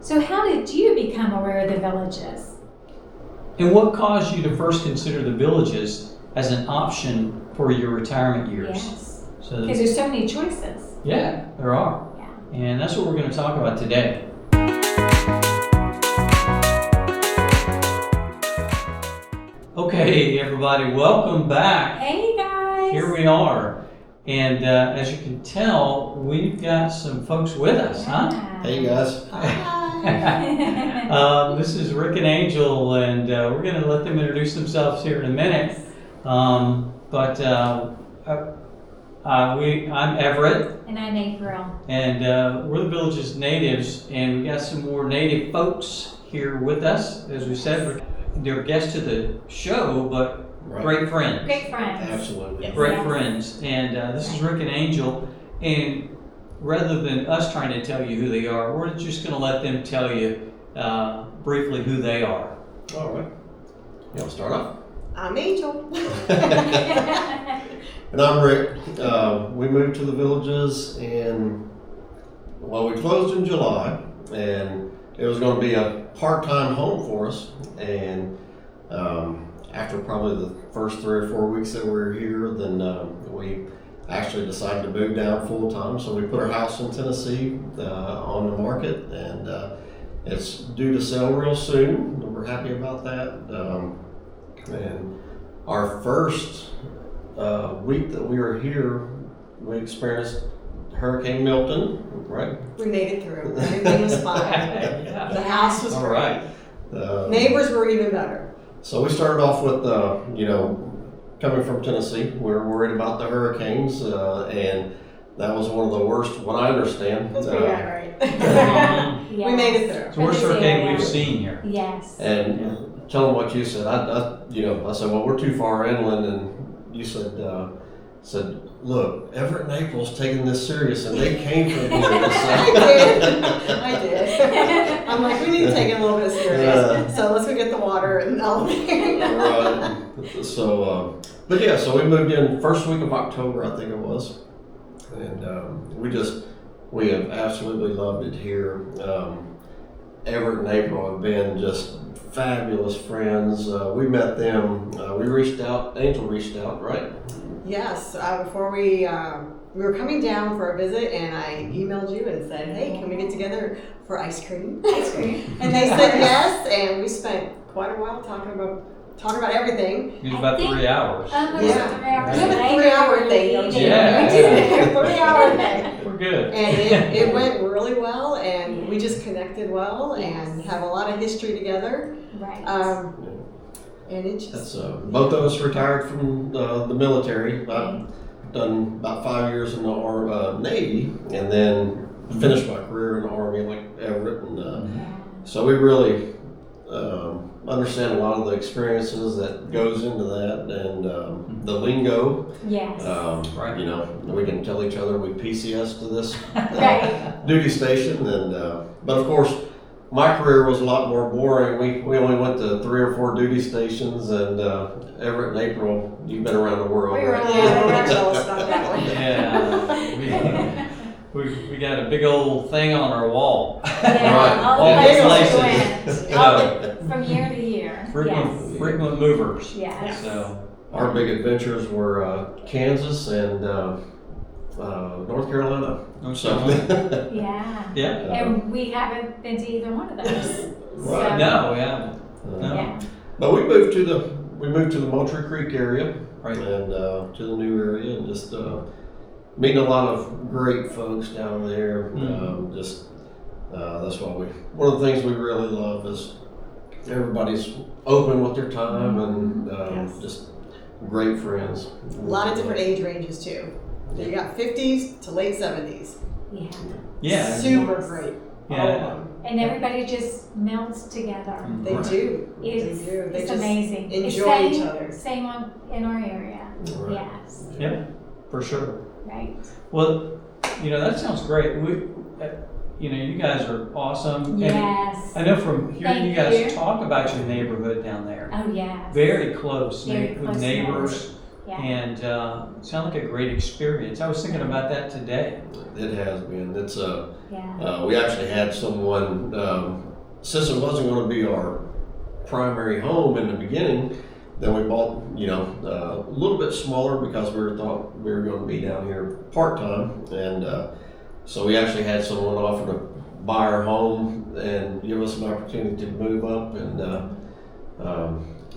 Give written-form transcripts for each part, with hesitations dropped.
So how did you become aware of the Villages? And what caused you to first consider the Villages as an option for your retirement years? Yes, So because there's so many choices. yeah, there are. Yeah. And that's what we're going to talk about today. Okay, everybody, welcome back. Hey guys. Here we are. And as you can tell, we've got some folks with us, huh? Hey guys. This is Rick and Angel, and we're going to let them introduce themselves here in a minute. I'm Everett, And I'm April. and we're the Villages Natives, and we got some more native folks here with us. As we said, they're guests to the show, but great friends. Great friends. Absolutely. Great Yes. friends. And this is Rick and Angel, and rather than us trying to tell you who they are, we're just going to let them tell you briefly who they are. All right. You want to start off? I'm Angel. And I'm Rick. We moved to the Villages we closed in July, and it was going to be a part-time home for us. And after probably the first 3 or 4 weeks that we were here, then we actually decided to move down full-time. So we put our house in Tennessee on the market, and it's due to sell real soon. We're happy about that. And our first week that we were here, we experienced Hurricane Milton, right? We made it through. Everything was fine. Yeah. The house was All great. right. Neighbors were even better. So we started off with, coming from Tennessee, we were worried about the hurricanes, and that was one of the worst, what I understand. That's pretty bad, right? Yes. We made it through. It's the worst hurricane we've seen here. Yes. And tell them what you said. I said, well, we're too far inland, and you said, look, Everett and April's taking this serious, and they came from here. I did. I'm like, we need to take it a little bit serious. So let's go get the water and elevator. Right. So, so we moved in first week of October, I think it was, and we have absolutely loved it here. Everett and April have been just fabulous friends. We met them. Angel reached out, right? Yes. Before we were coming down for a visit, and I emailed you and said, "Hey, can we get together for ice cream?" Ice cream. And they said yes, and we spent quite a while talking about everything. It was about 3 hours. Almost Yeah. 3 hours. We have a 3-hour thing, don't you? Yeah. We do. 3-hour thing. We're good. And it went really well, and we just connected well, and have a lot of history together. Right. And it just That's both of us retired from the military. I've done about 5 years in the Navy, and then finished my career in the Army, like Everett. And so we really understand a lot of the experiences that goes into that, and the lingo. Yes. Right. We can tell each other we PCS to this Right. duty station, and but of course, my career was a lot more boring. We only went to 3 or 4 duty stations, and Everett and April, you've been around the world, we were right? a little bit jealous about that one. Yeah. We got a big old thing on our wall. Yeah. All All the the places places. we went. From year to year. Frequent movers. Yes. So Our big adventures were Kansas and North Carolina. Yeah. Yeah. And we haven't been to either one of those. Right. So, No, we haven't. No. Yeah. But we moved to the Moultrie Creek area, Right. and to the new area, and just meeting a lot of great folks down there. That's why one of the things we really love is everybody's open with their time, and Yes. just great friends. A lot of different age ranges too. You got 50s to late 70s. Yeah. Yeah. Super great. All of Yeah. them. And everybody just melts together. They Right. do. It's, They do. They it's just amazing. It's enjoy each other. Same in our area. Right. Yes. Yeah, for sure. Right. Well, that sounds great. You guys are awesome. And Yes. I know from hearing Thank you guys you. talk about your neighborhood down there. Oh, yes. Very close Very with close neighbors. Yeah. And sounded like a great experience. I was thinking about that today. It has been. It's Yeah. we actually had someone, since it wasn't going to be our primary home in the beginning, then we bought, a little bit smaller because we thought we were going to be down here part-time. And so we actually had someone offer to buy our home and give us an opportunity to move up. And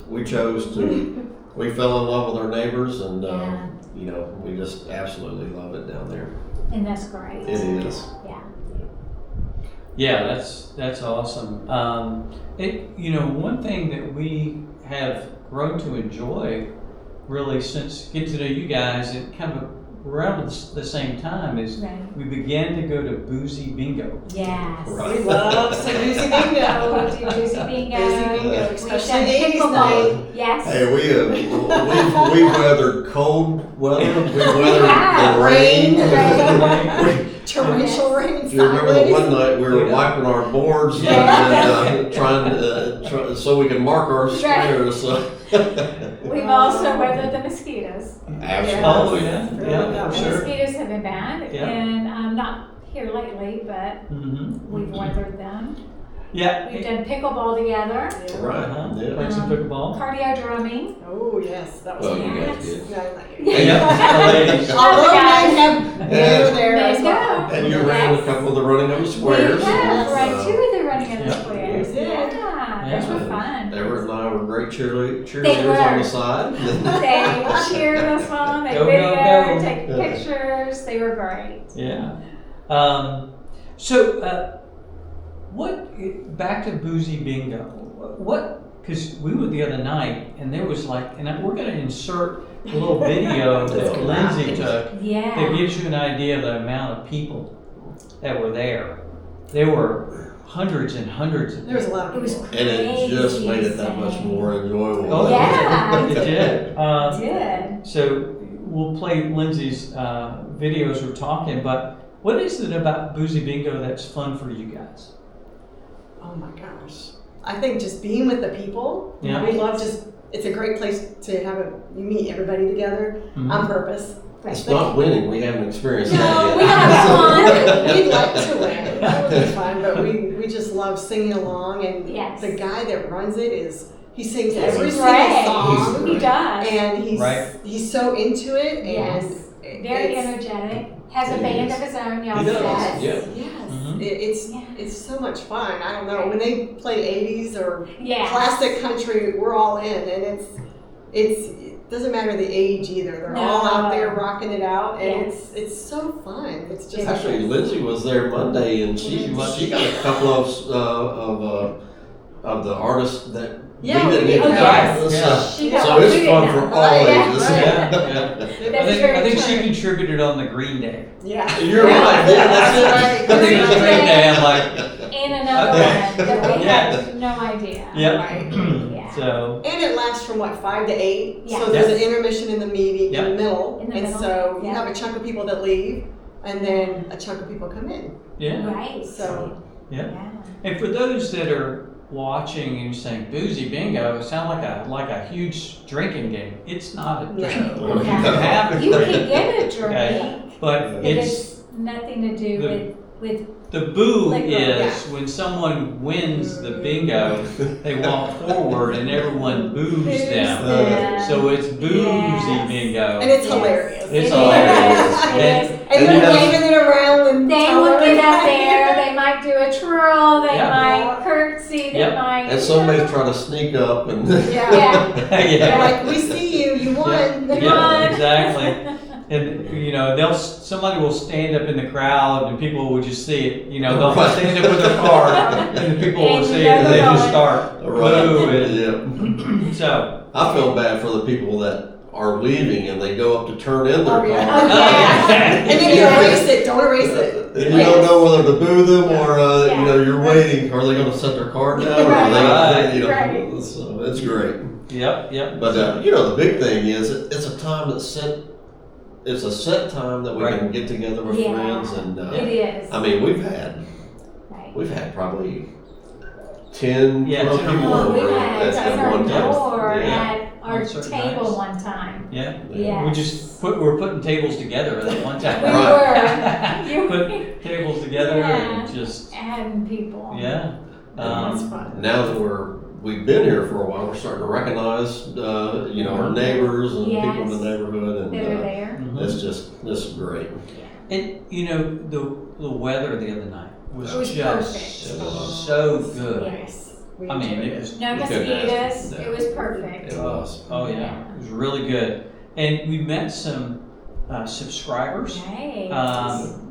we chose to, we fell in love with our neighbors, and we just absolutely love it down there. And that's great. It is. Yeah. Yeah, that's awesome. One thing that we have grown to enjoy really since getting to know you guys at kind of around the same time is Right. we began to go to boozy bingo. Yes. Right. We love some boozy bingo. We do boozy bingo. Boozy bingo, We've especially done the 80s pickleball. night. Yes. Hey, we've weathered cold weather. We've weathered Yeah. the rain. Rain. Torrential rain If you remember the sideways. one night we were Yeah. wiping our boards Yeah. and trying so we can mark our squares. So. We've also weathered the mosquitoes. Absolutely. Oh, yeah. Yeah. Yeah, The sure. mosquitoes have been bad, Yeah. and not here lately, but Mm-hmm. we've weathered them. Yeah. We've done pickleball together, Yeah. Right. Uh-huh. Yeah. Played some pickleball. cardio drumming. Oh, yes. That was Well, fun. you guys Yes. did. No, not you. Yeah, the ladies. Although guys. men have they were there as Men well. go. And you ran a couple of the running of the squares. We have, right, Uh, 2 of the running of the Yeah. squares. We did. Yeah, those were fun. Everett and I were great cheerleaders were. on the side. They cheered us on, they Go, go, videoed, go. take Yeah. pictures, they were great. Yeah. Back to boozy bingo. Because we went the other night and there was we're going to insert a little video that Lindsay took that Yeah. gives you an idea of the amount of people that were there. There were hundreds and hundreds of There was a people. lot of It was people. And it just crazy made it that much insane. more enjoyable. Oh, Yeah. it did. It did. So we'll play Lindsay's video as we're talking, but what is it about boozy bingo that's fun for you guys? Oh my gosh. I think just being with the people. Yeah. We love it's a great place to you meet everybody together Mhm. on purpose. It's not winning. We haven't experienced No, that we yet. have fun. We'd like to win. That would be fun, but we just love singing along. And Yes. the guy that runs it he sings He's every great. single song, He does. and Right. he's so into it. Yes. And Very it's- energetic. Has a He band is. of his own, y'all He does, said. yeah. Yes, Mhm. it's so much fun. I don't know when they play 80s or Yeah. classic country, we're all in, and it doesn't matter the age either. They're all No. out there rocking it out, and Yes. it's so fun. It's just Actually, Lindsay was there Monday, and she got a couple of the artists that Yeah, we didn't we- even oh, know. yes. So- She So got it's we fun didn't for know. all Right, yeah. ages. Right. Yeah. That's I very think she true. contributed on the Green Day. yeah. You're right. Yeah, that's it. Right. I think it was Green Green Day. Day. I'm like, And another Okay. one that we Yeah. had no idea. yep. Right. Yeah. So, And it lasts from 5 to 8. Yeah. So there's Yes. an intermission in the meeting Yep. in the middle, In the and middle, so you yeah. have a chunk of people that leave, and then a chunk of people come in. yeah. Right. So Yeah. Yeah. And for those that are watching and you're saying boozy bingo, it sounds like a huge drinking game. It's not a drink. No. You can have a You drink, can get a drink, Okay. but but it's it's nothing to do the- with the boo Liquor, is when someone wins the bingo, they walk forward and everyone boos booze them. them. So it's boozy Yes. bingo. and it's Yes. hilarious. It's It hilarious. is. It And- is. And And they're you have- waving it around and They telling will get up everybody. there, they might do a twirl, they Yeah. might curtsy, they Yep. might. And somebody's trying to sneak up and. Yeah. Yeah. They're yeah. like, we see you, you won. Yeah, exactly. And somebody will stand up in the crowd and people will just see it. They'll Right. stand up with their card and the people will And see you it and know they they're just going. start booing. Yeah. So, I feel bad for the people that are leaving and they go up to turn in their Oh, yeah. car. Yeah. And then you erase it, don't erase it. And you don't know whether to boo them or Yeah. you're waiting. Are they going to set their card down? Or are they Right. gonna, So it's great. yep. But the big thing is it's a time that's set. It's a set time that we Right. can get together with Yeah. friends, and It is. I mean Right. we've had probably 10, Yeah, 12 10 or people more. Oh, we over had at one time. more Yeah. at our certain table nights. one time. Yeah. Yes. We're putting tables together at one time. We Right. were. You Put tables together Yeah. and just, adding people. yeah. That's fun. Now that we've been here for a while, we're starting to recognize, our neighbors and people in the Yes. neighborhood, That are and there. this is great. And, the weather the other night was It was just perfect. so good. Yes. I mean, it was, No You couldn't ask. mosquitoes. No. It was perfect. It was. oh yeah, it was really good. And we met some subscribers. Right.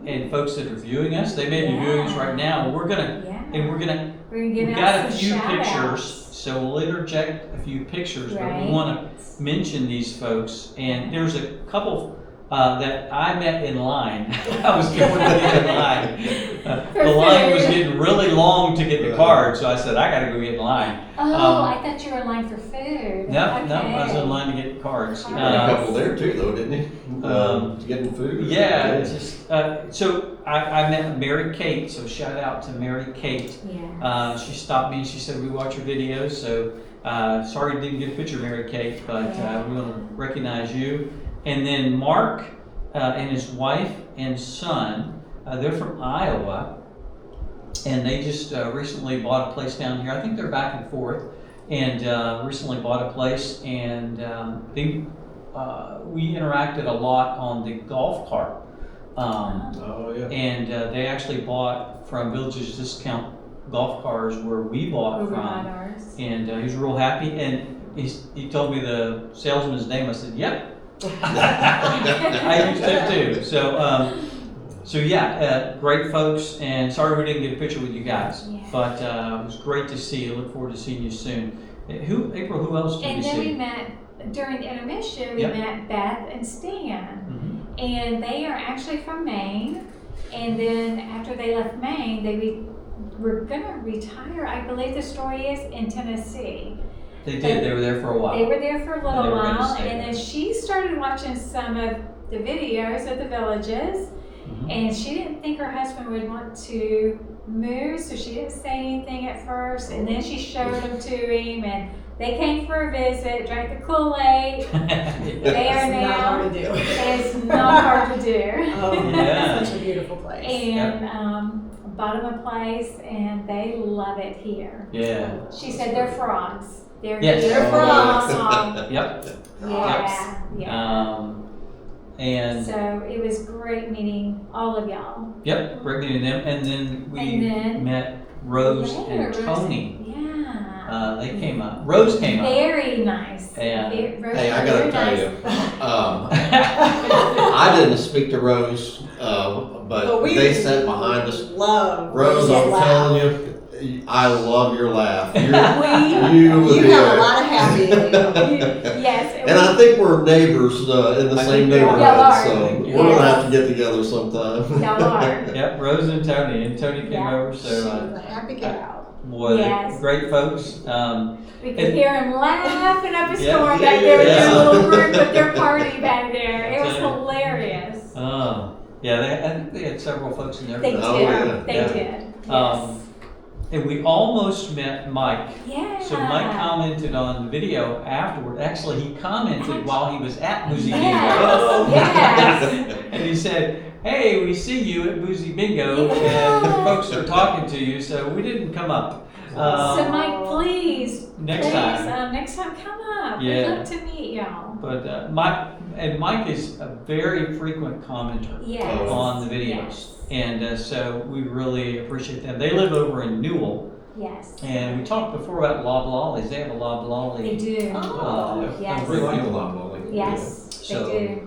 And folks that are viewing us, they may be viewing us right now. We're gonna Yeah. we're gonna We're gonna give we've out got a some few shout pictures, outs. so we'll interject a few pictures, but we Right. want to mention these folks. And there's a couple that I met in line. I was going to get in line. For The line was food. getting really long to get the card, so I said I got to go get in line. Oh, I thought you were in line for food. No, Okay. I was in line to get cards. Cards. Had a couple there too, though, didn't he? Getting food. Yeah, it's just so I met Mary Kate. So shout out to Mary Kate. Yeah. She stopped me and she said we watch your videos. So sorry you didn't get a picture of Mary Kate, but we want to recognize you. And then Mark and his wife and son. They're from Iowa, and they just recently bought a place down here. I think they're back and forth, and recently bought a place, and we interacted a lot on the golf cart. Oh yeah. And they actually bought from Villages Discount golf cars where we bought Over from, on ours. and he was real happy. And he told me the salesman's name. I said, "Yep." I used to too. So yeah, great folks, and sorry we didn't get a picture with you guys, Yeah. but it was great to see you. Look forward to seeing you soon. April? Who else did And we then we see? met during the intermission. We Yep. met Beth and Stan, Mhm. and they are actually from Maine. And then after they left Maine, they were gonna retire. I believe the story is in Tennessee. They did. They were there for a while. They were there for a And little they were gonna while, stay and there. then she started watching some of the videos of the villages, Mhm. and she didn't think her husband would want to move, so she didn't say anything at first, and then she showed them to him, and they came for a visit, drank the Kool-Aid. They are It's not now, hard to do. it's not hard to do. Oh, Yeah. such a beautiful place. And bought them a place, and they love it here. Yeah. She said they're frogs. They're Yes. frogs. Yep. Yeah. And So it was great meeting all of y'all. yep, great meeting them. And then we And then- met Rose Yeah, and Rose- Tony. Yeah. They came up. Rose came up. Very nice. Yeah. Rose Hey, I was gotta very tell nice. you, I didn't speak to Rose, but we they sat behind us. love Rose, I'm laugh. telling you, I love your laugh. We- You would You be have a a- lot of happy in you. Yes. And I think we're neighbors in the I same think we are. neighborhood, Y'all are. so Yes. we're gonna have to get together sometime. Y'all are. Yep, Rose and Tony. And Tony came Yeah. over, She's so a happy gal. boy, they're Yes. great folks. We could hear him laughing up a Yeah. storm back there with Yeah. their little group with their party back there. It was Yeah. hilarious. Yeah, I think they had several folks in there. They did. Oh, yeah. They Yeah. did. Yes. And we almost met Mike. Yeah. So Mike commented on the video afterward. Actually, he commented while he was at Boozy Bingo. Yes. Yes. And he said, "Hey, we see you at Boozy Bingo, and Yeah. folks are talking to you, so we didn't come up." So Mike, please, Next time. next time come up. Yeah. We'd love to meet y'all. But Mike is a very frequent commenter Yes. on the videos, Yes. and so we really appreciate them. They live over in Newell, Yes. and we talked before about loblollies. They have a They loblolly. do. Yes. We like the loblolly. Yes, So- they do.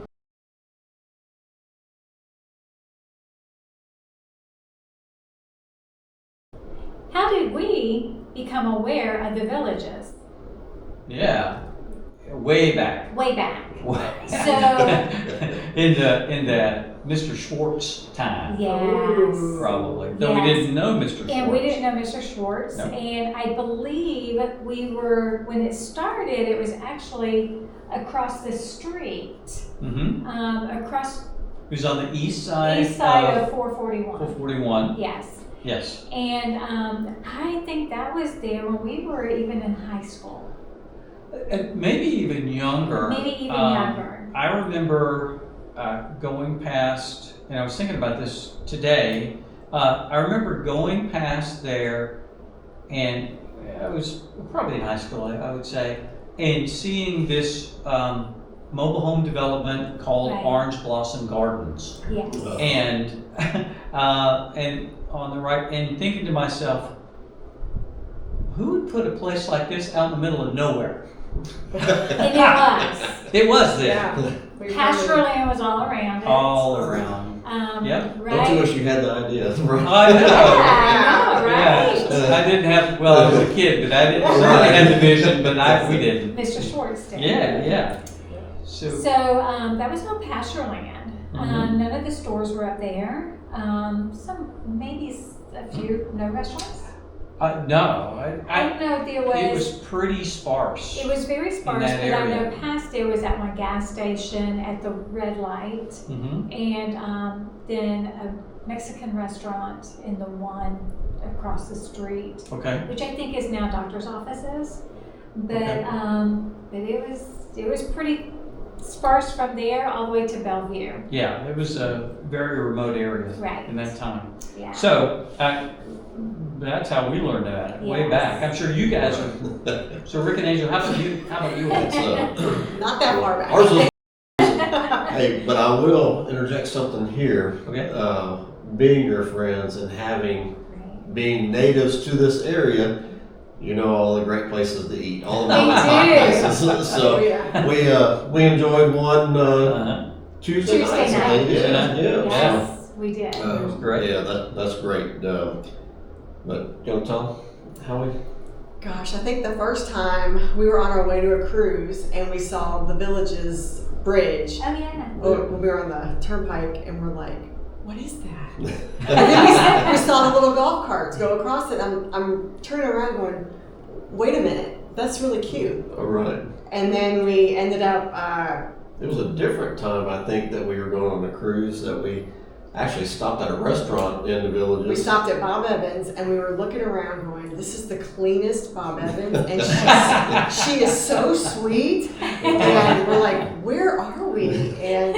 How did we become aware of the villages? Yeah, way back. Way back. in the Mr. Schwartz time, Yes. probably. Though Yes. we didn't know Mr. Schwartz. And we didn't know Mr. Schwartz. No. And I believe when it started, it was actually across the street, Mm-hmm. across It was on the east side. east side of 441. 441. Yes. Yes. And I think that was there when we were even in high school. Maybe even younger. Maybe even younger. I remember going past, and I was thinking about this today. I remember going past there, and I was probably in high school, I would say, and seeing this mobile home development called Right. Orange Blossom Gardens, Yes. and and on the right, and thinking to myself, who would put a place like this out in the middle of nowhere? And it was. It was there. Yeah. Pasture land was all around it. All around. Yep. Right. Don't you wish you had the idea? Right. I know. Yeah, I know, right? Yeah. I didn't have, well, I was a kid, but I didn't certainly have the vision, but we didn't. Mr. Schwartz did. Yeah. So, So that was all pasture land. Mhm. None of the stores were up there. Maybe a few, no restaurants. no, I don't know if there was. it was pretty sparse. It was very sparse, that but I area. know past there was at my gas station at the red light, Mm-hmm. and then a Mexican restaurant in the one across the street, Okay. which I think is now doctor's offices. But Okay. but it was pretty sparse from there all the way to Bellevue. Yeah, it was a very remote area Right. in that time. Yeah. So, that's how we learned about it, way Yes. back. I'm sure you guys are. So, Rick and Angel, how about you? It's, Not that far back. ours was, hey, but I will interject something here. Okay. Being your friends and being natives to this area, you know all the great places to eat, all the We places. Oh, So yeah. we enjoyed one Tuesday Tuesday night. I think. night. Yeah. Yes, we did. That was great. Yeah, that's great. But you want to tell how we? Gosh, I think the first time we were on our way to a cruise and we saw the Villages Bridge. Oh yeah. When we were on the turnpike and we're like, what is that? And then we saw the little golf carts go across it. I'm turning around going, wait a minute, that's really cute. All right. And then we ended up, It was a different time, I think, that we were going on a cruise, that we actually stopped at a restaurant in the Villages. we stopped at Bob Evans and we were looking around going, this is the cleanest Bob Evans. And she is so sweet. And we're like, where are we? And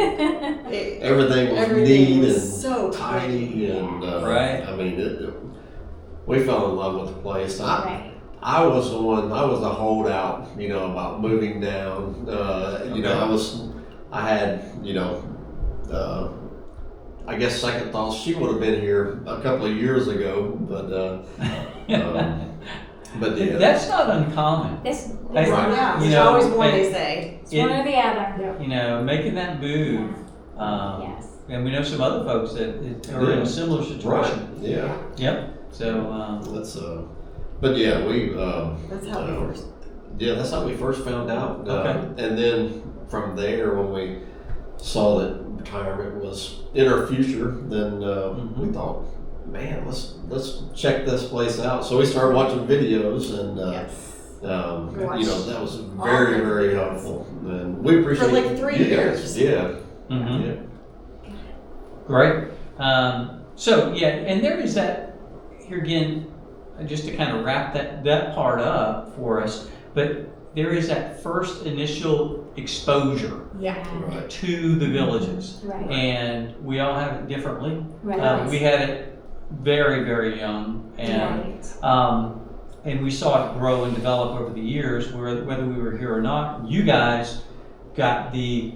Everything was everything neat was and so tidy, and Right. I mean, we fell in love with the place. Right. I was the holdout, about moving down. I had, I guess second thoughts. She would have been here a couple of years ago, but yeah. That's not uncommon. This Hey, Right. yeah, You there's know, always more it- they say. it's one or the other. Making that move. Yes. And we know some other folks that are in Yeah. a similar Right. situation. Yeah. Yep. So, That's but yeah, we. That's how we first. Yeah, that's how we first found out. Okay. And then from there, when we saw that retirement was in our future, then we thought, man, let's check this place out. So we started watching videos, and Yes. that was very, very helpful. And we appreciate For like 3 you years. guys. Yeah. mhm. Yeah. Great. And there is that, here again, just to kind of wrap that part up for us, but there is that first initial exposure Yeah. Right. to the Villages. Right. And we all have it differently. Right. We had it very, very young, and Right. and we saw it grow and develop over the years, whether we were here or not. You guys got the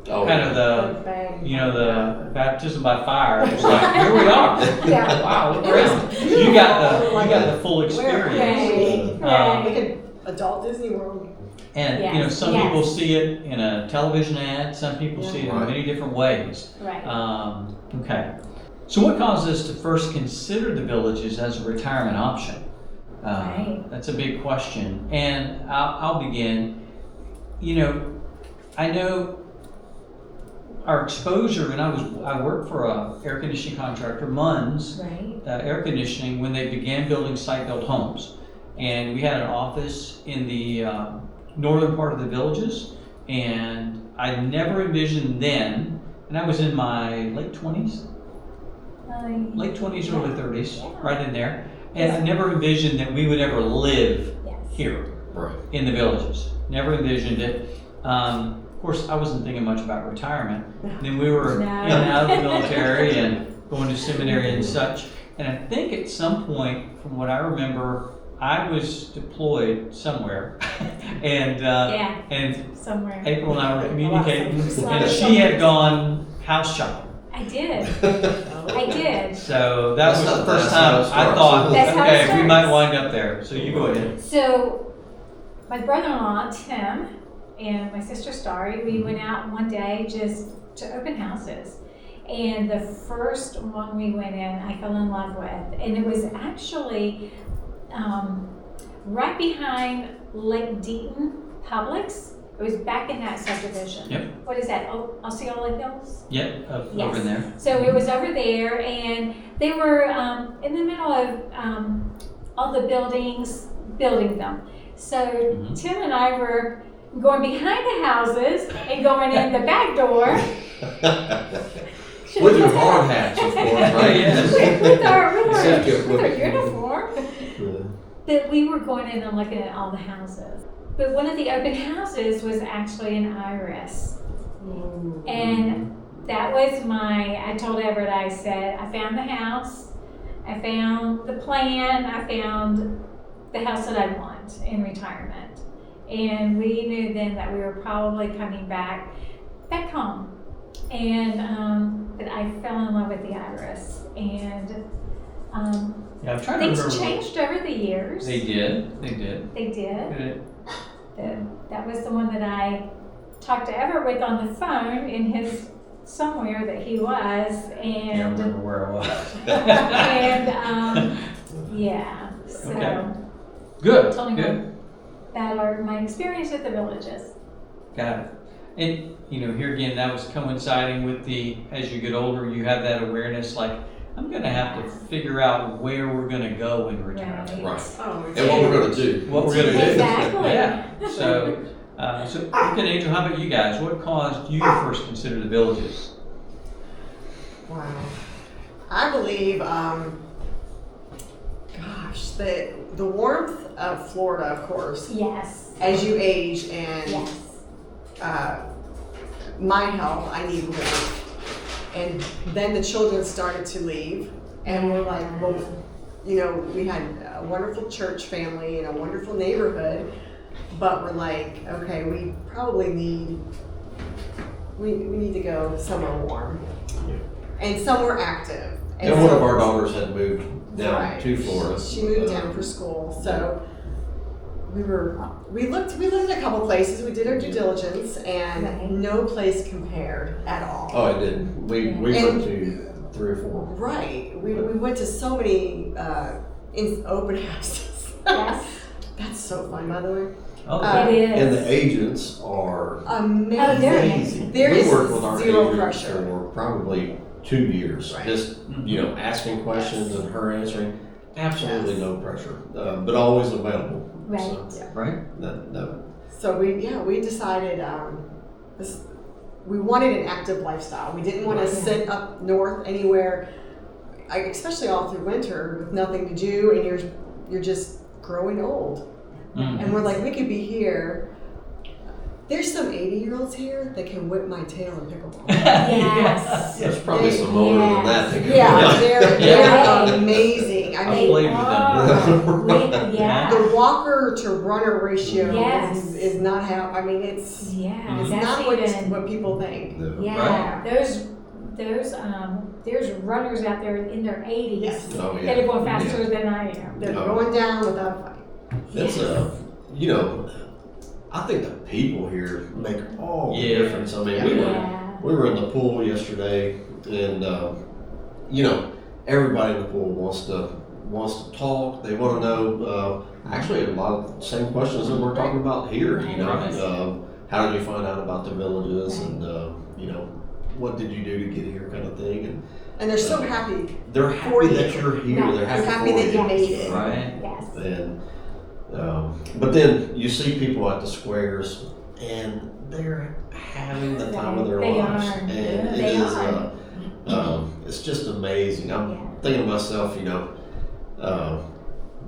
Oh, kind of the Bang. the baptism by fire. It's like, here we are. Yeah. Wow, look around. You got the full experience. Right. Like an adult Disney World. And Yes, some yes. people see it in a television ad. Some people see it in Right. many different ways. Right. Okay. So what caused us to first consider the Villages as a retirement option? Right. That's a big question, and I'll begin. I know our exposure, and I worked for a air conditioning contractor, Munn's Right. Air Conditioning, when they began building site-built homes, and we had an office in the northern part of the Villages, and I never envisioned then, and I was in my late 20s, early 30s, Yeah. right in there, and I never envisioned that we would ever live Yes. here. Right. in the villages. Never envisioned it. Of course, I wasn't thinking much about retirement. Then we were No. in and out of the military and going to seminary and such. And I think at some point, from what I remember, I was deployed somewhere, and and Somewhere. April and I were communicating, Lot and of she had shelters. gone house shopping. I did. I did. So that That's was the not- first that's how time it I starts. thought, That's how it okay, we starts. might wind up there. So you go ahead. So, my brother-in-law, Tim, and my sister, Starry, we went out one day just to open houses. And the first one we went in, I fell in love with. And it was actually right behind Lake Deaton Publix. It was back in that subdivision. Yep. What is that? Osceola Hills? Yep, Yes. over in there. So it was over there, and they were in the middle of all the buildings, building them. So Mhm. Tim and I were going behind the houses and going in the back door. With your hard hats, of course, right? Yes. with our Except with our uniform. But we were going in and looking at all the houses. But one of the open houses was actually an iris. And that was I told Everett, I said, I found the house, I found the plan, I found the house that I want in retirement. And we knew then that we were probably coming back home. And but I fell in love with the iris. And Yeah, I'm trying to things remember. changed over the years. They did. They did. Good. That was the one that I talked to Everett with on the phone in his somewhere that he was, Can't and remember where I was. and yeah. So Okay. Good. tell me Good. that are my experience with the villages. Got it. And here again, that was coinciding with as you get older, you have that awareness, like, I'm going to have to figure out where we're going to go in retirement. Right. Oh, And what we're gonna do. What we're going to do. Exactly. Yeah. So, okay, Angel, how about you guys? What caused you to first consider the villages? wow. I believe, the warmth of Florida, of course, Yes. as you age and Yes. my health, I need warmth. And then the children started to leave, and we're like, well, we had a wonderful church family and a wonderful neighborhood, but we're like, okay, we probably need to go somewhere warm and somewhere active. And one of our daughters had moved down Right. to Florida. She moved down for school, so we looked at a couple places. We did our due diligence, and Right. no place compared at all. Oh, I did. We And- went to 3 or 4. Right. We went to so many open houses. Yes. That's so fun, by the way. Oh, It is. And the agents are Amazing. Oh, they're amazing. There We is worked with our zero agents pressure. for probably 2 years. Right. Just, asking questions and her answering. Absolutely Yes. no pressure, but always available. Right. So, right? that, So we decided we wanted an active lifestyle. We didn't want to sit up north anywhere, especially all through winter with nothing to do, and you're just growing old. Mm. And we're like, we could be here. There's some 80-year-olds here that can whip my tail in pickleball. Yes. there's probably some older than that. that can- Yeah, they're Right. amazing. I I mean, played with them. Yeah. the walker to runner ratio Yes. is not how. I mean, it's Yeah. it's That's not even. what people think. No. Yeah. There's runners out there in their 80s Yes. Oh, that are going yeah. faster than I am. They're No. going down without a fight. It's I think the people here make all the Yeah. difference. I mean, Yeah. we were in the pool yesterday, and everybody in the pool wants to talk. They want to know. Actually, a lot of the same questions that we're talking about here. Right. How did you find out about the villages, and what did you do to get here, kind of thing. And they're so happy. They're For happy you. that you're here. Right. They're They're happy, happy that for you made it. Right. Yes. And but then you see people at the squares, and they're having the time of their They lives, are. and They it is. are. It's just amazing. I'm Yeah. thinking to myself,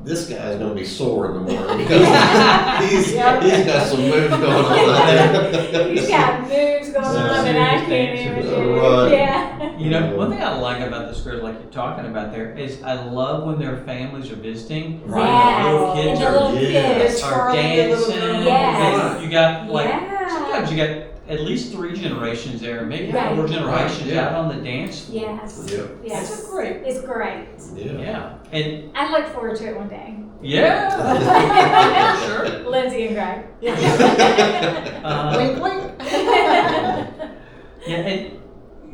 this guy's going to be sore in the morning because he's got some moves going on out there. He's got moves going on that I can't even do. Right. Yeah. You know, one thing I like about the squares, like you're talking about there, is I love when their families are visiting. Yes. The little kids And the are, little kids. are dancing. Yes. You got like Yeah. sometimes you got at least 3 generations there, maybe Right. 4 generations Yeah. out on the dance floor. Yes. Yep. Yes. That's great. It's great. Yeah. Yeah, and I look forward to it one day. yeah, for sure. Lindsay and Greg. Wink, wink. Yeah, and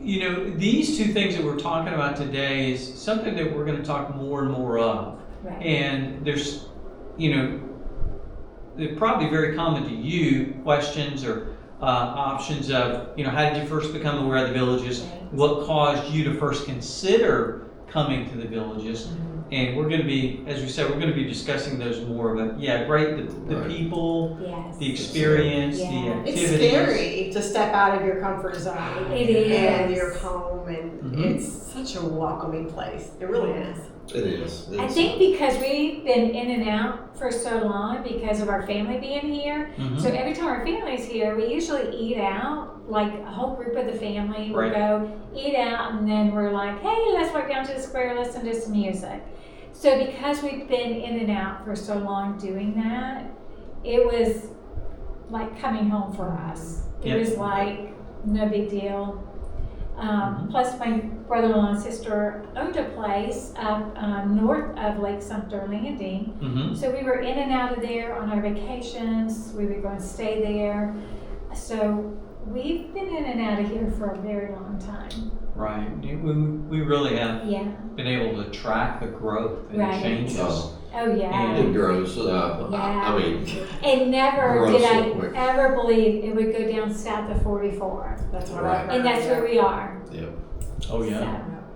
you know, these 2 things that we're talking about today is something that we're going to talk more and more of. Right. And there's, you know, they're probably very common to you, questions or options of, you know, how did you first become aware of the Villages? Right. What caused you to first consider coming to the Villages? And we're going to be, as we said, we're going to be discussing those more. But yeah, great, the Right. people, Yes. the experience, Yeah. the It's activities. scary to step out of your comfort zone. It is. And your home, and Mhm. it's such a welcoming place. It really is. It is. I It's, think because we've been in and out for so long because of our family being here. Mhm. So every time our family's here, we usually eat out. Like a whole group of the family will Right. go eat out, and then we're like, hey, let's walk down to the square, listen to some music. So because we've been in and out for so long doing that, it was like coming home for us. It Yep. was like no big deal. Mhm. Plus, my brother-in-law and sister owned a place up north of Lake Sumter Landing. Mhm. So we were in and out of there on our vacations. We would go and stay there. So we've been in and out of here for a very long time. Right. We really have Yeah. been able to track the growth and Right. the changes. Oh, yeah. it grows. Yeah. I mean, And never Grows did so I quick. ever believe it would go down south of 44. That's what Right. I heard. And that's where we are. yeah. Oh yeah. So,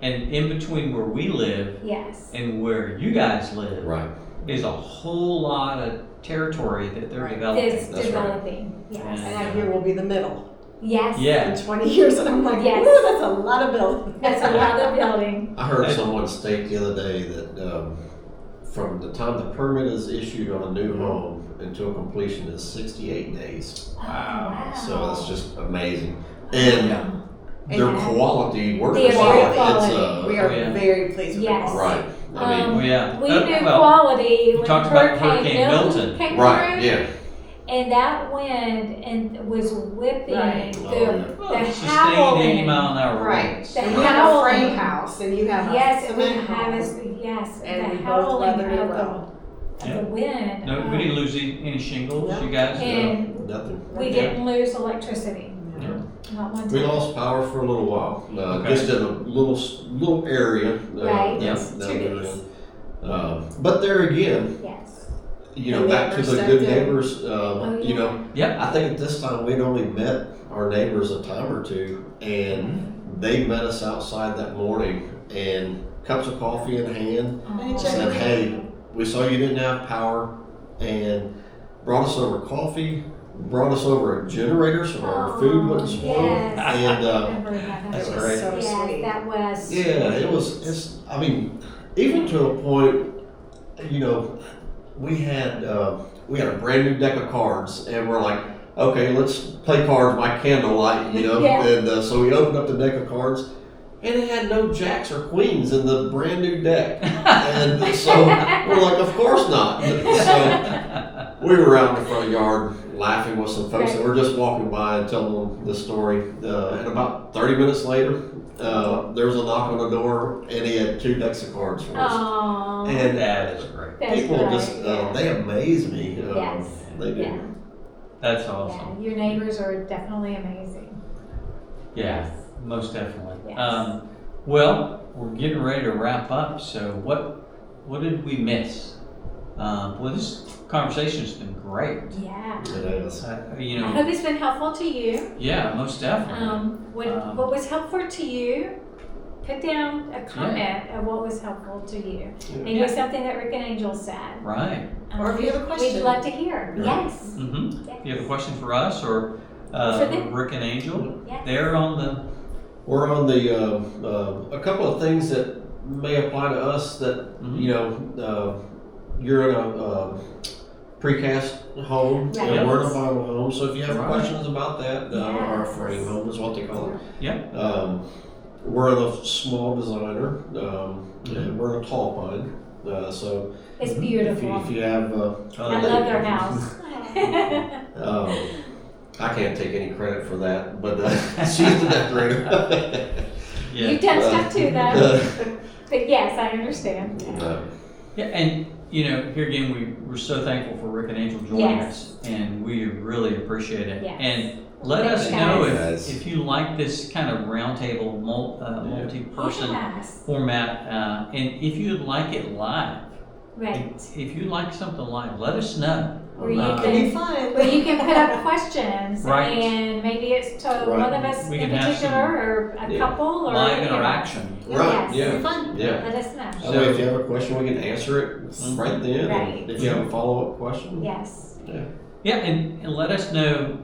And in between where we live yes. and where you guys live Right. is a whole lot of territory that they're Right. developing. It's That's right. developing. Yes. And out here will be the middle Yes. Yeah. in 20 years, and I'm like, Yes. ooh, that's a lot of building. That's a lot of building. I heard someone state the other day that from the time the permit is issued on a new home until completion is 68 days. Wow. So that's just amazing. And Yeah. their And- quality, work The quality, quality. We are yeah. very pleased with Yes. the quality. right. I mean, Oh yeah. We knew well, quality when talked about Hurricane Hurricane Milton Milton. came right, through. yeah. And that wind and was whipping Right. Oh, the, yeah. well, the sustained 80 howling. mile an hour Right. winds. The And you have a howling. frame house, and you have a Yes, and we cement have home. yes, And the we both howling weathered it of well. Yeah. the wind. No, we didn't lose any shingles, No. you guys. And Nothing. we didn't lose electricity. Yeah. Not one We time. lost power for a little while, Okay. just in a little area. Right. That's Two down there. days. But there again, Yes. you know, The back to neighbors the stepped good in. neighbors. Oh, You know, Yep. I think at this time we'd only met our neighbors a time or two, and they met us outside that morning, and cups of coffee in hand, Oh. said, "Hey, we saw you didn't have power," and brought us over coffee, brought us over a generator so our food wouldn't spoil, Yes. and I remember that. That's It was great. so Yes, sweet. that was. yeah, it's. I mean, even to a point, you know, we had a brand new deck of cards, and we're like, okay, let's play cards by candlelight, you know. Yeah. And so we opened up the deck of cards, and it had no jacks or queens in the brand new deck, and so we're like, of course not. So we were out in the front yard laughing with some folks that were just walking by and telling them the story. And about 30 minutes later, there was a knock on the door, and he had 2 decks of cards for us. Oh. And That is great. That's people great, just, yeah. they amaze me. Yes. They do. Yeah. That's Yeah. awesome. Your neighbors are definitely amazing. Yeah, most definitely. Yes. Well, we're getting ready to wrap up. So what did we miss? Well, this conversation's been great. Yeah. It is. You I know, hope it's been helpful to you. yeah, most definitely. What was helpful to you? Put down a comment of what was helpful to you. Maybe Yeah. something that Rick and Angel said. Right. Or if you have a question. We'd love to hear. Right. Yes. Mm-hmm. Yes. If you have a question for us or For them. Rick and Angel, Yes. they're on the. We're on a couple of things that may apply to us that, Mhm. you know, you're in a precast home, Right. and we're in a vinyl home. So if you have Right. questions about that, our Yes. frame home is what they call it. Yeah. We're in a small designer. And we're in a tall pine. So It's if beautiful. you have, I love their house. I can't take any credit for that, but she's the decorator. Yeah. You've done stuff too, though. But yes, I understand. Yeah, and here again, we're so thankful for Rick and Angel joining us, and we really appreciate it. Yes. And let Thanks, us know guys. if you like this kind of roundtable, multi-person Yes. format, and if you'd like it live. Right. If you'd like something live, let us know. Where you It can be can, fun. where you can put up questions, Right. and maybe it's to Right. one of us We in can have particular, or a Yeah. couple, or Live you know. interaction. Right, Yes. yeah. It'll be fun. Yeah. Let us know. That way, if you have a question, we can answer it right then. Right. And if you have a follow-up question, Yes. Yeah, and let us know,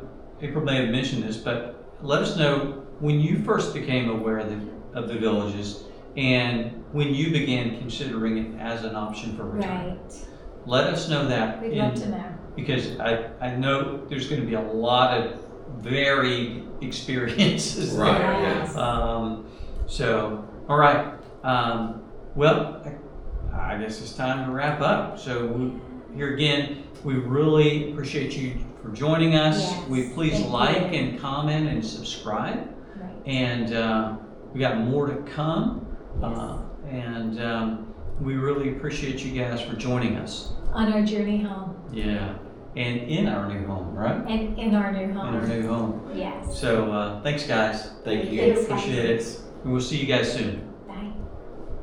April may have mentioned this, but let us know when you first became aware of the villages and when you began considering it as an option for retirement. Right. Let us know that. We'd love to know. Because I know there's going to be a lot of varied experiences Right, there. Yes. So, all right. Well, I guess it's time to wrap up. So here again, we really appreciate you for joining us. Yes, We please thank like you. and comment and subscribe. Right. And we got more to come. And we really appreciate you guys for joining us. On our journey home, Yeah. And in our new home, right? and in our new In our home. new home. Yes. So thanks, guys. thank you. Thanks, guys. Appreciate it. And we'll see you guys soon.